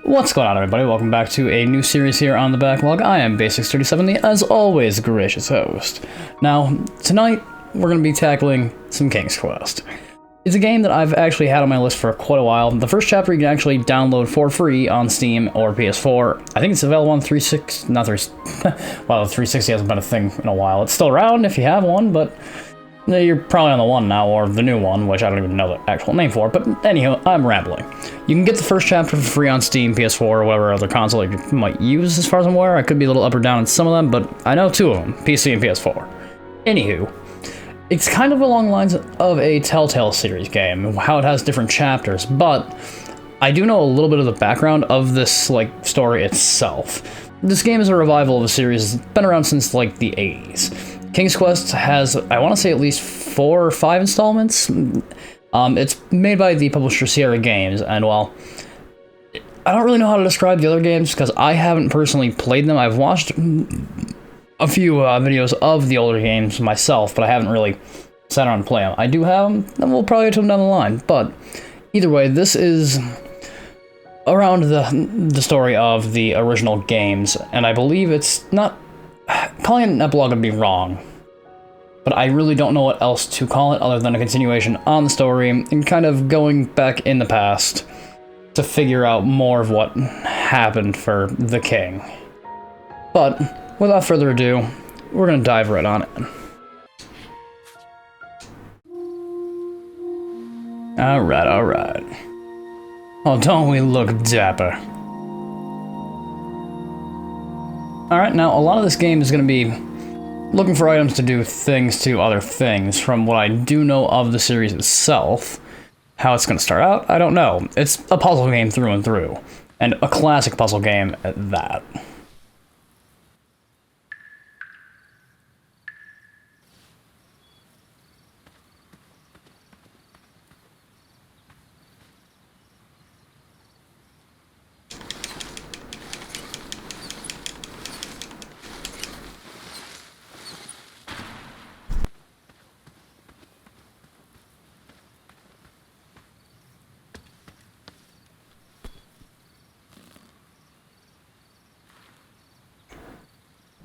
What's going on, everybody? Welcome back to a new series here on the Backlog. I am Basics37, the, as always, gracious host. Now, tonight, we're going to be tackling some King's Quest. It's a game that I've actually had on my list for quite a while. The first chapter you can actually download for free on Steam or PS4. I think it's available on 360, not 3, well, 360 hasn't been a thing in a while. It's still around if you have one, but you're probably on the one now, or the new one, which I don't even know the actual name for, but anyhow, I'm rambling. You can get the first chapter for free on Steam, PS4, or whatever other console you might use, as far as I'm aware. I could be a little up or down on some of them, but I know two of them, PC and PS4. Anywho, it's kind of along the lines of a Telltale series game, how it has different chapters, but I do know a little bit of the background of this, story itself. This game is a revival of a series that's been around since, the 80s. King's Quest has, I want to say, at least 4 or 5 installments. It's made by the publisher Sierra Games, and while I don't really know how to describe the other games because I haven't personally played them. I've watched a few videos of the older games myself, but I haven't really sat down and played them. I do have them, and we'll probably get to them down the line. But either way, this is around the story of the original games, and I believe it's not... Calling it an epilogue would be wrong, but I really don't know what else to call it other than a continuation on the story and kind of going back in the past to figure out more of what happened for the king. But without further ado, we're going to dive right on it. Alright. Oh, don't we look dapper? Alright, now a lot of this game is going to be looking for items to do things to other things. From what I do know of the series itself, how it's going to start out, I don't know. It's a puzzle game through and through, and a classic puzzle game at that.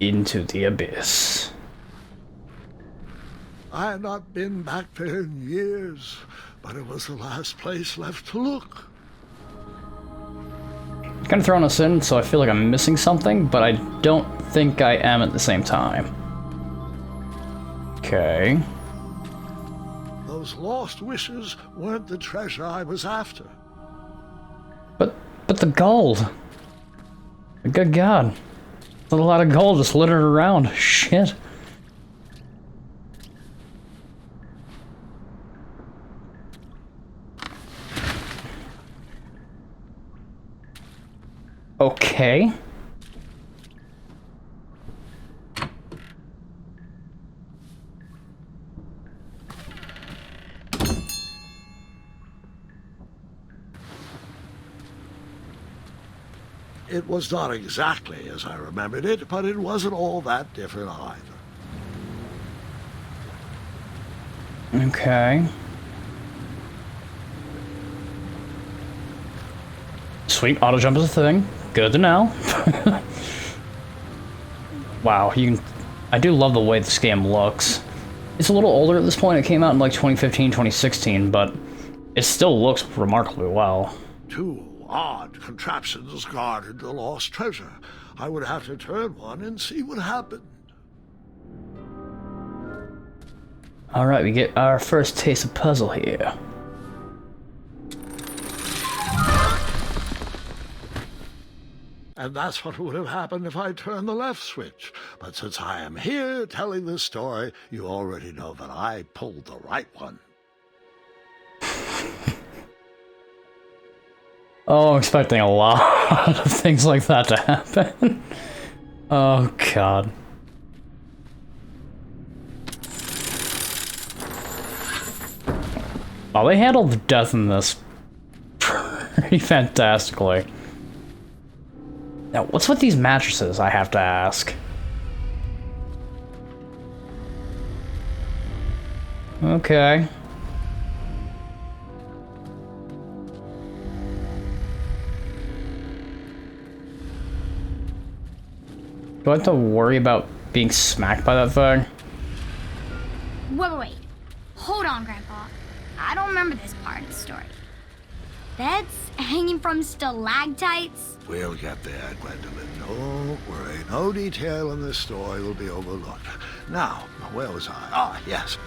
Into the abyss. I have not been back there in years, but it was the last place left to look. Kind of throwing us in, so I feel like I'm missing something, but I don't think I am at the same time. Okay. Those lost wishes weren't the treasure I was after. But the gold. Good God. A lot of gold just littered around. Shit. Okay. It was not exactly as I remembered it, but it wasn't all that different either. Okay. Sweet, auto jump is a thing. Good to know. Wow, I do love the way this game looks. It's a little older at this point. It came out in 2015, 2016, but it still looks remarkably well. Two odd contraptions guarded the lost treasure. I would have to turn one and see what happened. Alright, we get our first taste of puzzle here. And that's what would have happened if I turned the left switch. But since I am here telling this story, you already know that I pulled the right one. Oh, I'm expecting a lot of things like that to happen. Oh, God. Oh, they handled death in this pretty fantastically. Now, what's with these mattresses, I have to ask? Okay. Do I have to worry about being smacked by that thing? Wait. Hold on, Grandpa. I don't remember this part of the story. Beds hanging from stalactites? We'll get there, Gwendolyn. Don't worry. No detail in this story will be overlooked. Now, where was I? Ah, yes.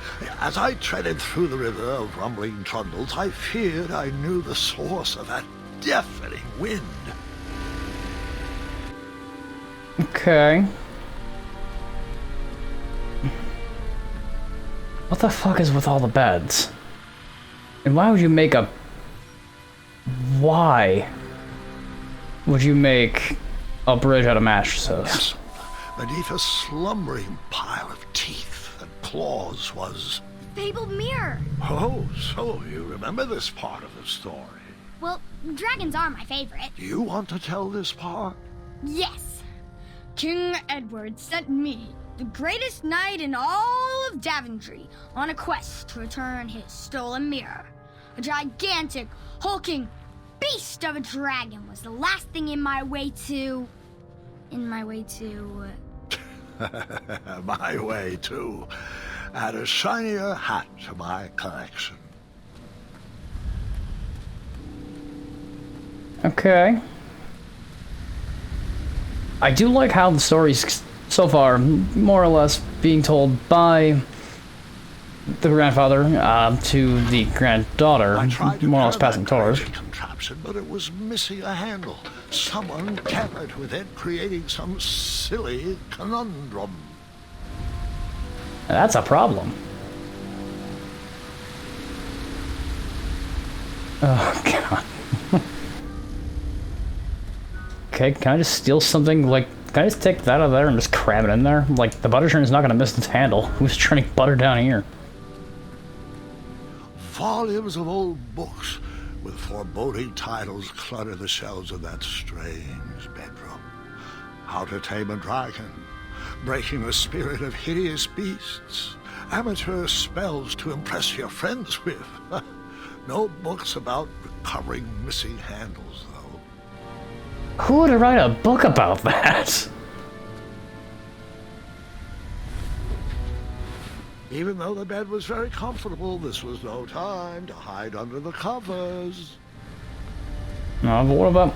As I treaded through the river of rumbling trundles, I feared I knew the source of that deafening wind. Okay. What the fuck is with all the beds? And why would you make a... Why would you make a bridge out of mattresses? Yes. Beneath a slumbering pile of teeth and claws was... Fabled mirror. Oh, so you remember this part of the story. Well, dragons are my favorite. Do you want to tell this part? Yes. King Edward sent me, the greatest knight in all of Daventry, on a quest to return his stolen mirror. A gigantic, hulking beast of a dragon was the last thing in my way to... My way to add a shinier hat to my collection. Okay. I do like how the story's so far more or less being told by the grandfather to the granddaughter, more or less passing torch. Contraption, but it was missing a handle. Someone tampered with it, creating some silly conundrum. That's a problem. Oh, God. Okay, can I just steal something, like, can I just take that out of there and just cram it in there? Like, the butter churn is not gonna miss its handle. Who's churning butter down here? Volumes of old books with foreboding titles clutter the shelves of that strange bedroom. How to Tame a Dragon, Breaking the Spirit of Hideous Beasts, amateur spells to impress your friends with. No books about recovering missing handles, though. Who would write a book about that? Even though the bed was very comfortable, this was no time to hide under the covers. No, but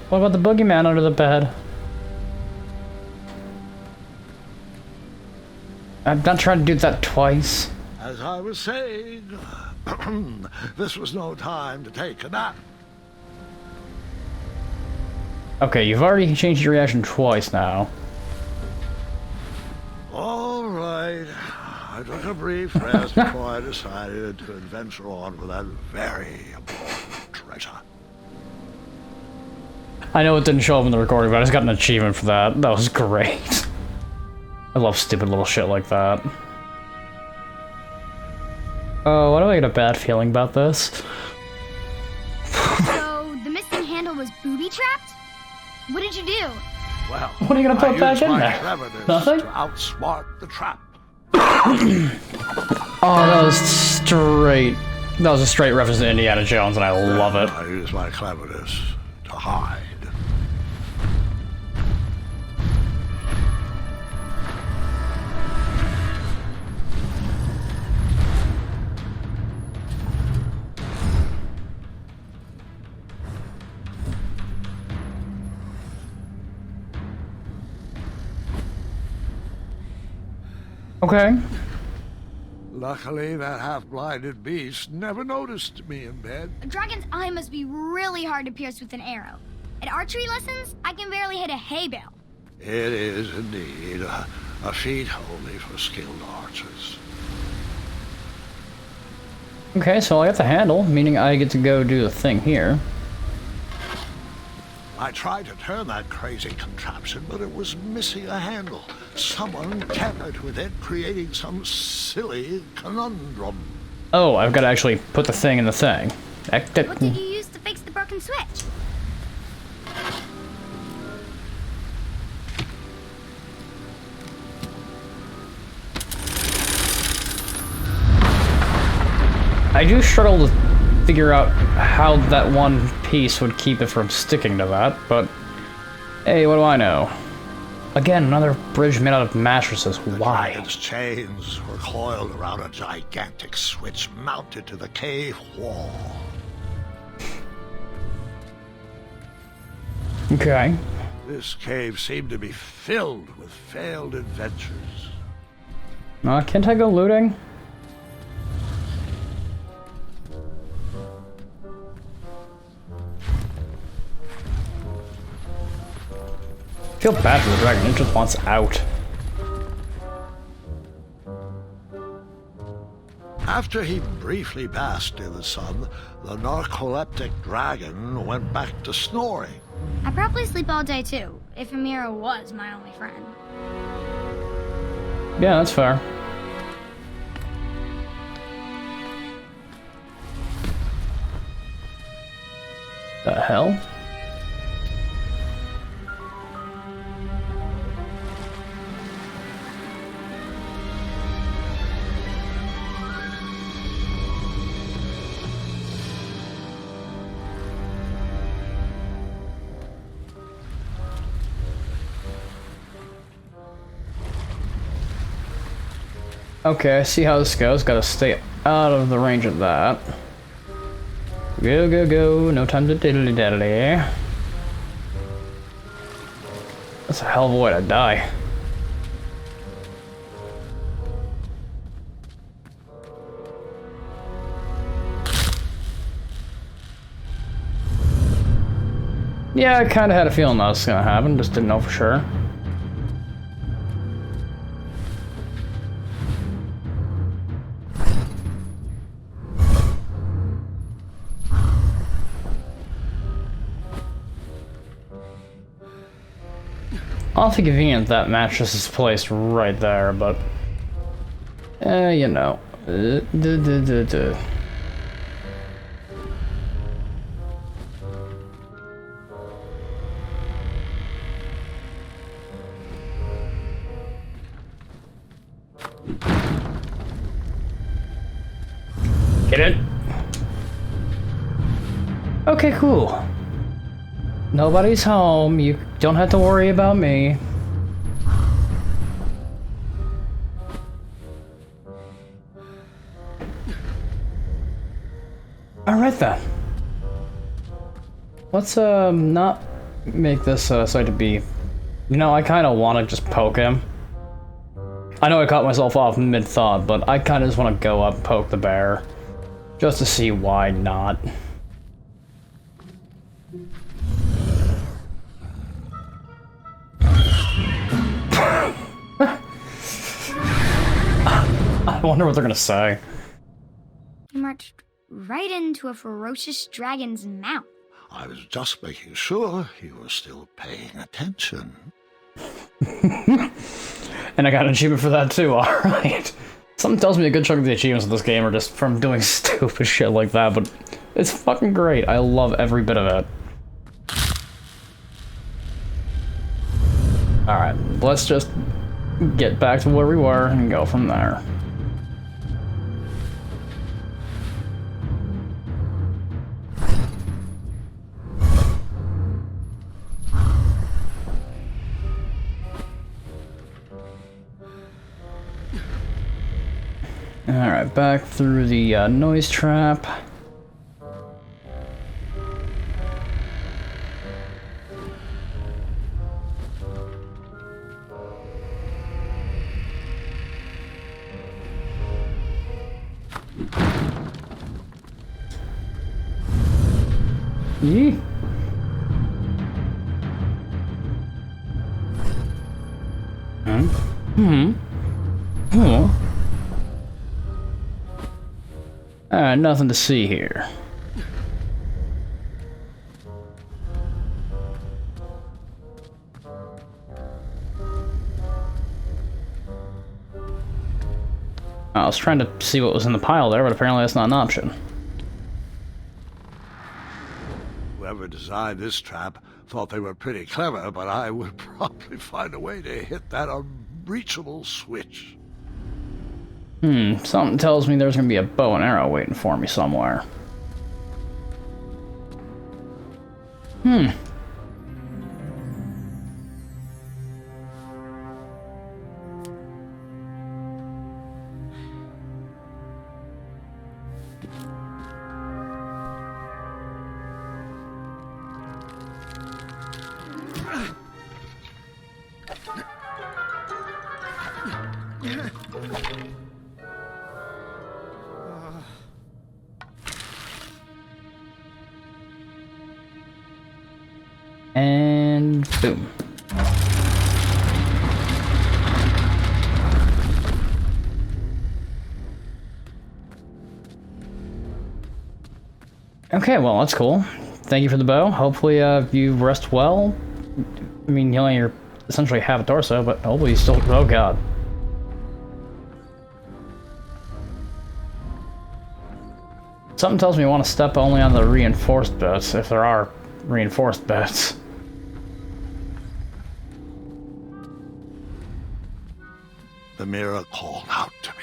what about the boogeyman under the bed? I'm not trying to do that twice. As I was saying, this was no time to take a nap. Okay, you've already changed your reaction twice now. All right. I took a brief rest before I decided to adventure on with that very important treasure. I know it didn't show up in the recording, but I just got an achievement for that. That was great. I love stupid little shit like that. Oh, why do I get a bad feeling about this? So, the missing handle was booby-trapped? What did you do? Well, what are you gonna put back in there? Nothing? To outsmart the trap. Oh, that was straight. That was a straight reference to Indiana Jones, and I love it. I use my cleverness to hide. Okay. Luckily, that half-blinded beast never noticed me in bed. A dragon's eye must be really hard to pierce with an arrow. At archery lessons, I can barely hit a hay bale. It is indeed a feat only for skilled archers. Okay, so I got the handle, meaning I get to go do the thing here. I tried to turn that crazy contraption, but it was missing a handle. Someone tampered with it, creating some silly conundrum. Oh, I've got to actually put the thing in the thing. What did you use to fix the broken switch? I do struggle to figure out how that one piece would keep it from sticking to that, but hey, what do I know? Again, another bridge made out of mattresses. Why? Dragon's chains were coiled around a gigantic switch mounted to the cave wall. Okay. This cave seemed to be filled with failed adventures. Can't I go looting? I feel bad for the dragon, it just wants out. After he briefly basked in the sun, the narcoleptic dragon went back to snoring. I probably sleep all day too, if Amira was my only friend. Yeah, that's fair. The hell? Okay, I see how this goes. Gotta stay out of the range of that. Go, go, go. No time to diddly daddly. That's a hell of a way to die. Yeah, I kinda had a feeling that was gonna happen, just didn't know for sure. Awfully convenient that mattress is placed right there, but... you know. Get it? Okay, cool. Nobody's home. You don't have to worry about me. Alright then. Let's not make this site to be... You know, I kind of want to just poke him. I know I caught myself off mid-thought, but I kind of just want to go up and poke the bear. Just to see why not. I wonder what they're gonna say. You marched right into a ferocious dragon's mouth. I was just making sure you were still paying attention. And I got an achievement for that too, alright. Something tells me a good chunk of the achievements of this game are just from doing stupid shit like that, but it's fucking great. I love every bit of it. Alright, let's just get back to where we were and go from there. Alright, back through the noise trap. Yee. Nothing to see here. I was trying to see what was in the pile there, but apparently that's not an option. Whoever designed this trap thought they were pretty clever, but I would probably find a way to hit that unreachable switch. Something tells me there's gonna be a bow and arrow waiting for me somewhere. And boom. Okay, well, that's cool. Thank you for the bow. Hopefully, you rest well. I mean, you only essentially have a torso, but hopefully you still... Oh, God. Something tells me you want to step only on the reinforced bits, if there are reinforced bits. The mirror called out to me.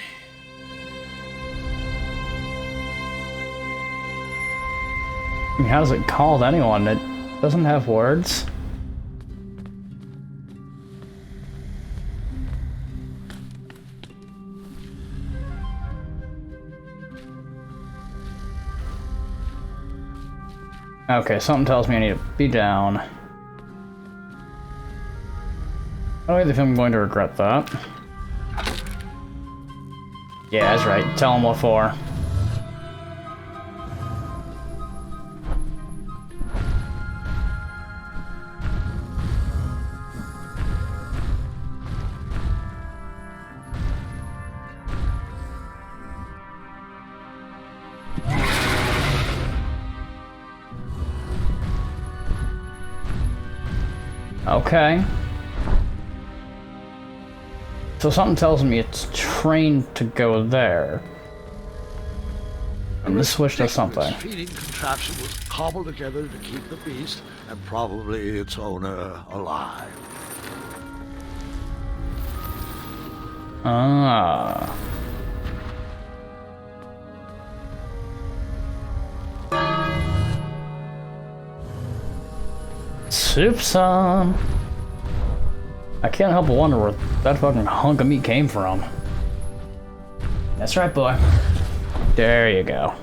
I mean, how does it call to anyone? It doesn't have words. Okay, something tells me I need to be down. I don't think I'm going to regret that. Yeah, that's right. Tell him what for. Okay. So something tells me it's trained to go there. And this switch does something. This feeding contraption was cobbled together to keep the beast and probably its owner alive. Ah. Soup's on. I can't help but wonder where that fucking hunk of meat came from. That's right, boy. There you go.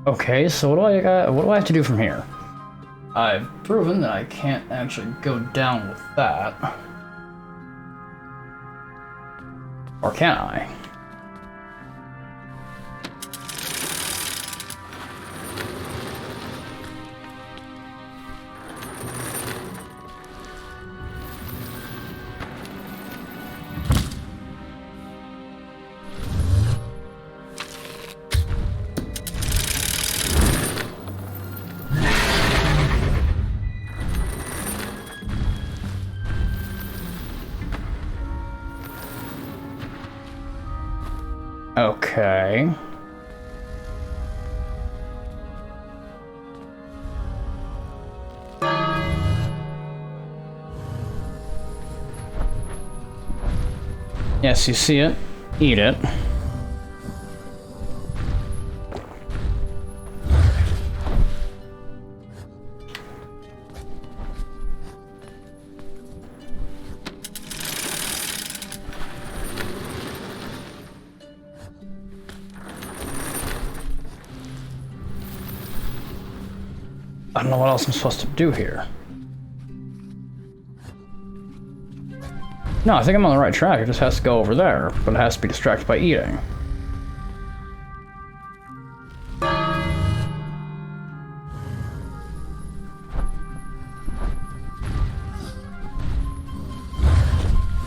Okay, so what do I have to do from here? I've proven that I can't actually go down with that. Or can I? Okay. Yes, you see it. Eat it. I don't know what else I'm supposed to do here. No, I think I'm on the right track. It just has to go over there, but it has to be distracted by eating.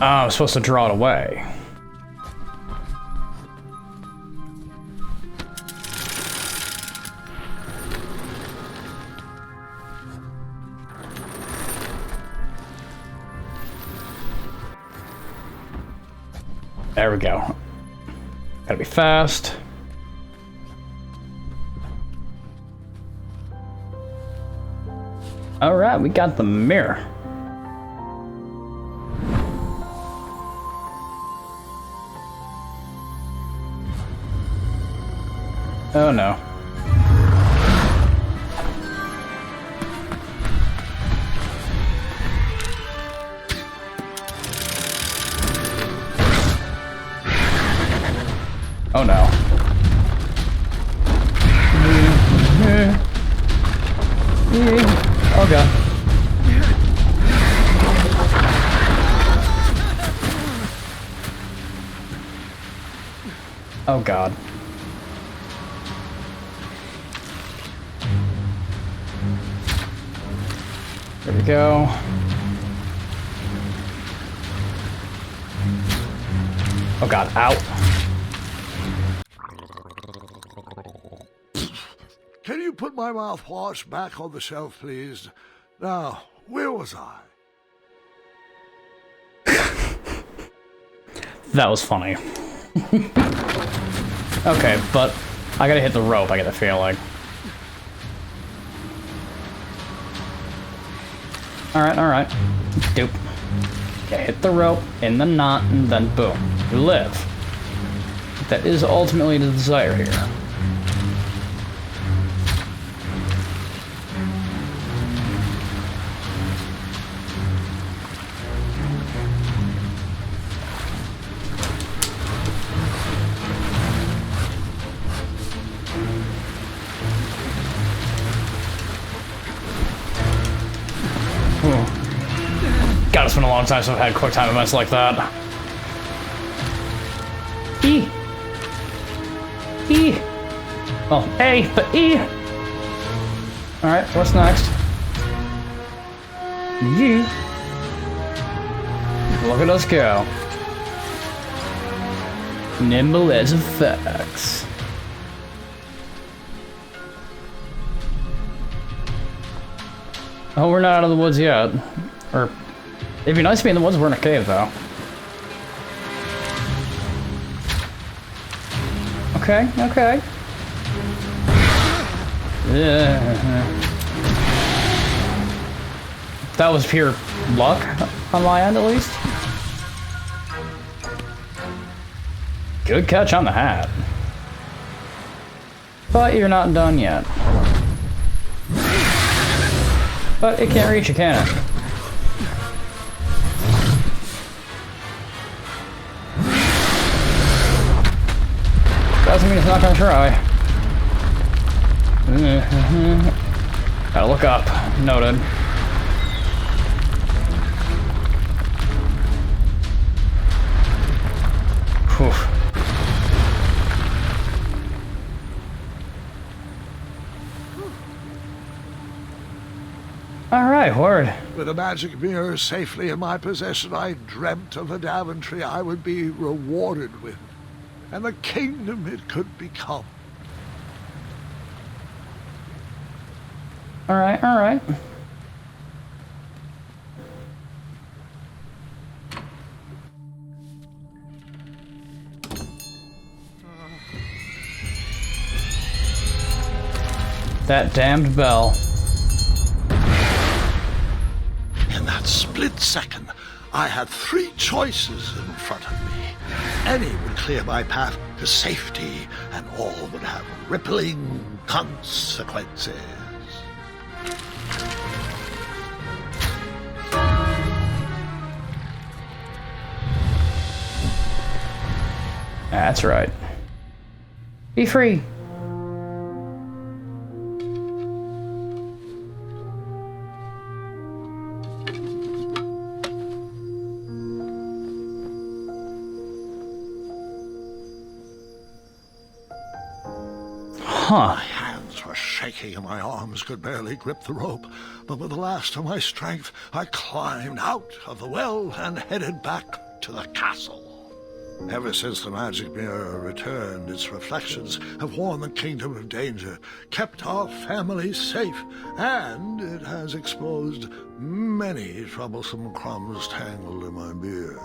Oh, I'm supposed to draw it away. There we go. Gotta be fast. Alright, we got the mirror. Oh no. Oh no. Oh god. Oh god. There we go. Oh god, ow. Can you put my mouthwash back on the shelf, please? Now, where was I? That was funny. Okay, but I gotta hit the rope, I get the feeling. Alright, alright. Doop. Okay, hit the rope, in the knot, and then boom. You live. That is ultimately the desire here. God, it's been a long time since I've had quick time events like that. E. E. Well, A, but E. Alright, what's next? E. Look at us go. Nimble as a fox. Oh, we're not out of the woods yet. Or, it'd be nice to be in the woods. We're in a cave, though. Okay, okay. That was pure luck on my end, at least. Good catch on the hat. But you're not done yet. But it can't reach you, can it? Doesn't mean it's not gonna try. Gotta look up. Noted. Whew. Alright, word. With a magic mirror safely in my possession, I dreamt of the Daventry I would be rewarded with, and the kingdom it could become. Alright, alright. That damned bell. In that split second, I had three choices in front of me. Any would clear my path to safety, and all would have rippling consequences. That's right. Be free. Huh. My hands were shaking and my arms could barely grip the rope, but with the last of my strength, I climbed out of the well and headed back to the castle. Ever since the magic mirror returned, its reflections have warned the kingdom of danger, kept our family safe, and it has exposed many troublesome crumbs tangled in my beard.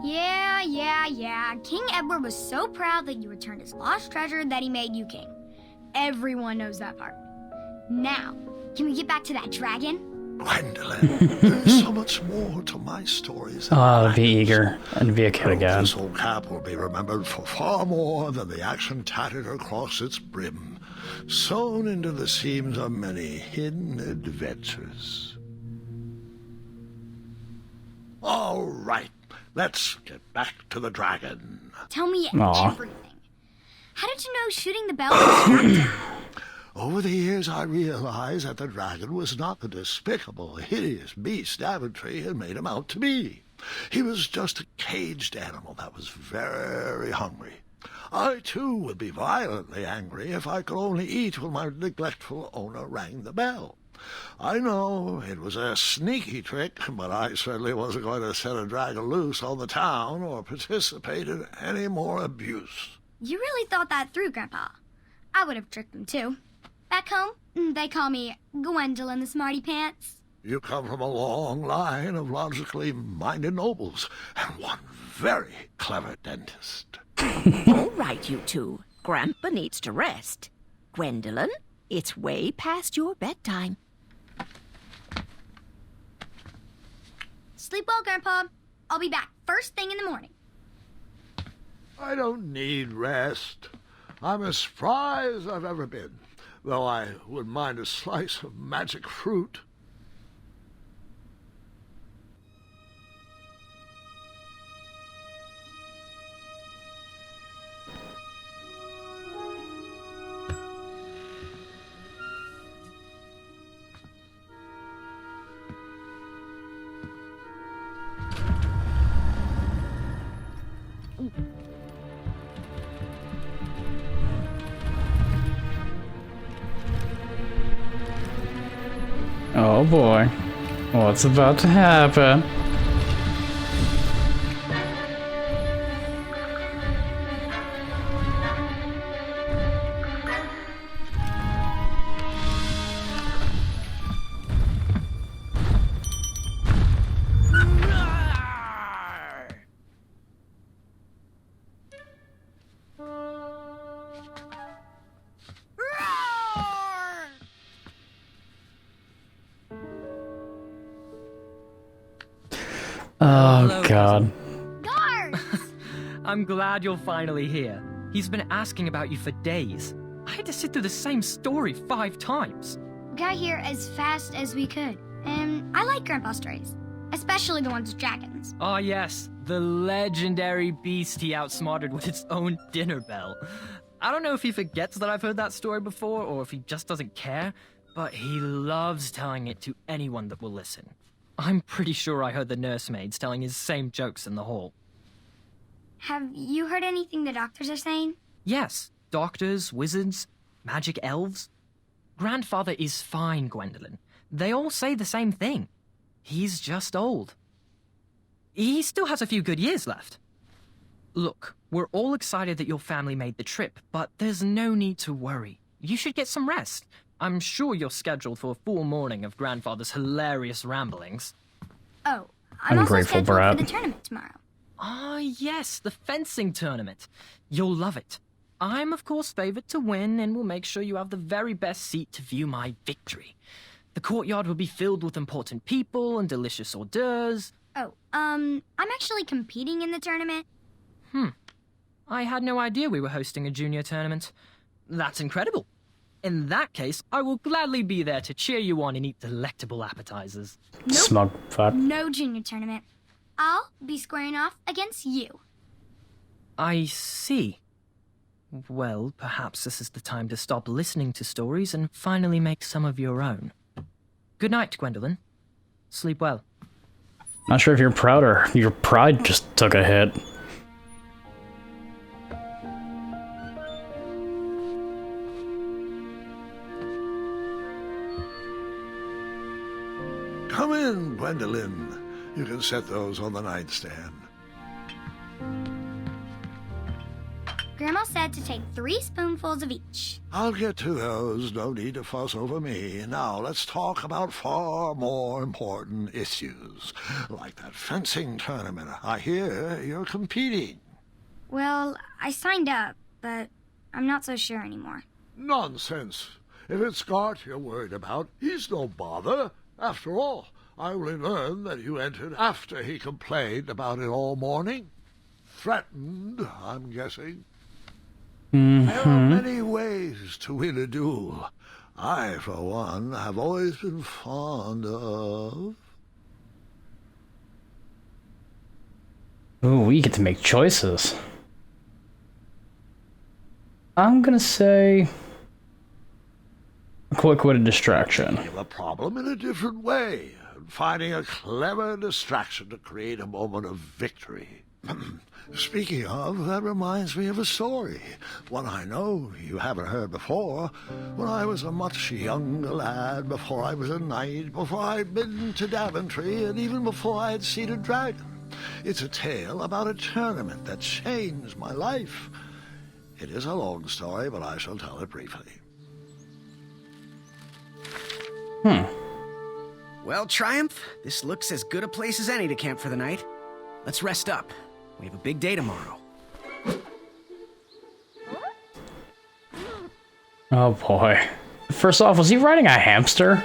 Yeah. King Edward was so proud that you returned his lost treasure that he made you king. Everyone knows that part. Now, can we get back to that dragon? Gwendolyn, there's so much more to my stories. Oh, be eager and be a kid again. This old cap will be remembered for far more than the action tattered across its brim, sewn into the seams of many hidden adventures. All right, let's get back to the dragon. Tell me Aw. everything. How did you know shooting the bell distracted? Over the years, I realized that the dragon was not the despicable, hideous beast Daventry had made him out to be. He was just a caged animal that was very hungry. I, too, would be violently angry if I could only eat when my neglectful owner rang the bell. I know it was a sneaky trick, but I certainly wasn't going to set a dragon loose on the town or participate in any more abuse. You really thought that through, Grandpa. I would have tricked him, too. Back home, they call me Gwendolyn the Smarty Pants. You come from a long line of logically minded nobles and one very clever dentist. All right, you two. Grandpa needs to rest. Gwendolyn, it's way past your bedtime. Sleep well, Grandpa. I'll be back first thing in the morning. I don't need rest. I'm as spry as I've ever been, though I wouldn't mind a slice of magic fruit. Oh boy. What's about to happen? Oh Hello, god. Guards! I'm glad you're finally here. He's been asking about you for days. I had to sit through the same story 5 times. We got here as fast as we could, and I like Grandpa's stories, especially the ones with dragons. Ah, yes, the legendary beast he outsmarted with its own dinner bell. I don't know if he forgets that I've heard that story before or if he just doesn't care, but he loves telling it to anyone that will listen. I'm pretty sure I heard the nursemaids telling his same jokes in the hall. Have you heard anything the doctors are saying? Yes, doctors, wizards, magic elves. Grandfather is fine, Gwendolyn. They all say the same thing. He's just old. He still has a few good years left. Look, we're all excited that your family made the trip, but there's no need to worry. You should get some rest. I'm sure you're scheduled for a full morning of Grandfather's hilarious ramblings. Oh, I'm also Ungrateful scheduled brat. for the tournament tomorrow. Ah, yes, the fencing tournament. You'll love it. I'm, of course, favored to win and will make sure you have the very best seat to view my victory. The courtyard will be filled with important people and delicious hors d'oeuvres. Oh, I'm actually competing in the tournament. I had no idea we were hosting a junior tournament. That's incredible. In that case, I will gladly be there to cheer you on and eat delectable appetizers. Nope. Smug fuck. No junior tournament. I'll be squaring off against you. I see. Well, perhaps this is the time to stop listening to stories and finally make some of your own. Good night, Gwendolyn. Sleep well. Not sure if you're proud or your pride just took a hit. Come in, Gwendolyn. You can set those on the nightstand. Grandma said to take 3 spoonfuls of each. I'll get to those. No need to fuss over me. Now, let's talk about far more important issues, like that fencing tournament. I hear you're competing. Well, I signed up, but I'm not so sure anymore. Nonsense. If it's Scott you're worried about, he's no bother. After all, I only learned that you entered after he complained about it all morning. Threatened, I'm guessing. There are many ways to win a duel. I, for one, have always been fond of... Ooh, we get to make choices. I'm gonna say... a quick-witted distraction. A problem in a different way, and finding a clever distraction to create a moment of victory. Speaking of, that reminds me of a story, one I know you haven't heard before. When I was a much younger lad, before I was a knight, before I'd been to Daventry, and even before I had seen a dragon. It's a tale about a tournament that changed my life. It is a long story, but I shall tell it briefly. Well, Triumph, this looks as good a place as any to camp for the night. Let's rest up. We have a big day tomorrow. Oh boy. First off, was he riding a hamster?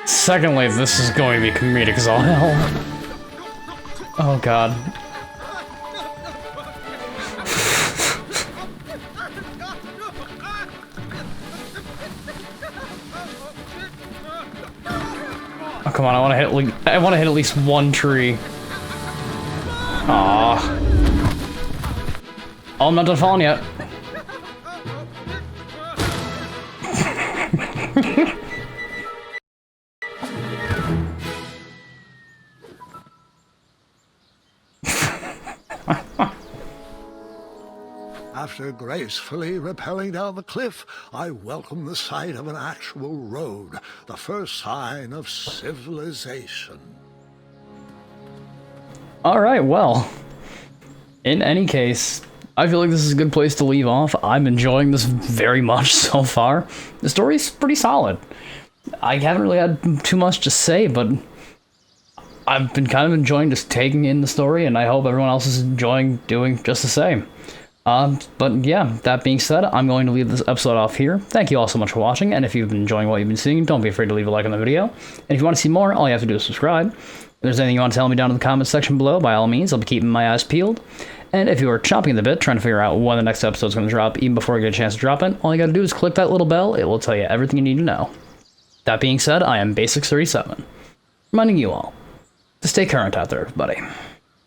Secondly, this is going to be comedic as all hell. Oh god. Oh, come on, I want to hit at least one tree. Aww. Oh, I'm not done falling yet. After gracefully rappelling down the cliff, I welcomed the sight of an actual road, the first sign of civilization. Alright, well. In any case, I feel like this is a good place to leave off. I'm enjoying this very much so far. The story's pretty solid. I haven't really had too much to say, but I've been kind of enjoying just taking in the story, and I hope everyone else is enjoying doing just the same. But yeah, that being said, I'm going to leave this episode off here. Thank you all so much for watching, and if you've been enjoying what you've been seeing, don't be afraid to leave a like on the video. And if you want to see more, all you have to do is subscribe. If there's anything you want to tell me down in the comments section below, by all means, I'll be keeping my eyes peeled. And if you are chomping at the bit, trying to figure out when the next episode is going to drop, even before you get a chance to drop it, all you got to do is click that little bell. It will tell you everything you need to know. That being said, I am Basics37, reminding you all to stay current out there, everybody.